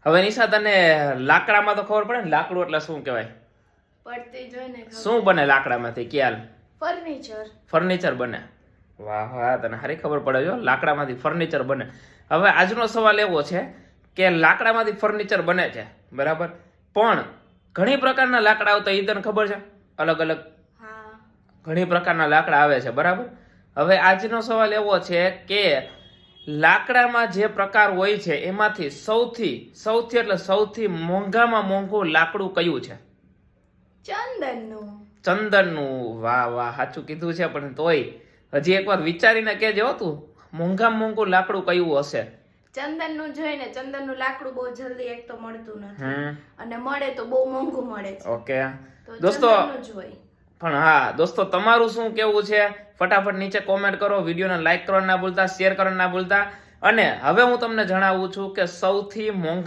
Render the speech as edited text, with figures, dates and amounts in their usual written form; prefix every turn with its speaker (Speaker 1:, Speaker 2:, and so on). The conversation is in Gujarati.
Speaker 1: હવે નિશા તને લાકડામાં તો ખબર પડે ને લાકડું એટલે શું કહેવાય?
Speaker 2: પડતી જોઈને
Speaker 1: શું બને લાકડામાંથી ખ્યાલ?
Speaker 2: ફર્નિચર
Speaker 1: બને. વાહ વાહ, તને સારી ખબર પડે જો, લાકડામાંથી ફર્નિચર બને. હવે આજનો સવાલ એવો છે કે લાકડામાંથી ફર્નિચર બને છે બરાબર, પણ ઘણી પ્રકારના લાકડા આવતા એ તને ખબર છે? અલગ અલગ
Speaker 2: હા
Speaker 1: ઘણી પ્રકારના લાકડા આવે છે બરાબર. હવે આજનો સવાલ એવો છે કે લાકડામાં જે પ્રકાર હોય છે એમાંથી સૌથી એટલે સૌથી મોંઘામાં મોંઘું લાકડું કયું છે? ચંદનનું. વાહ વાહ, સાચું કીધું છે, પણ તોય હજી એકવાર વિચારીને કહેજો તું, મોંઘામાં મોંઘું લાકડું કયું હશે?
Speaker 2: ચંદનનું જોઈને, ચંદનનું લાકડું બહુ જલ્દી એક તો મળતું નથી અને મળે તો બહુ મોંઘું મળે છે.
Speaker 1: ઓકે
Speaker 2: તો
Speaker 1: દોસ્તો,
Speaker 2: ચંદનનું જ હોય.
Speaker 1: પણ હા દોસ્તો, તમારું શું કેવું છે ફટાફટ નીચે કોમેન્ટ કરો, વિડીયોને લાઈક કરવાનું ના ભૂલતા, શેર કરવાનું ના ભૂલતા. અને હવે હું તમને જણાવું છું કે સૌથી મોંઘા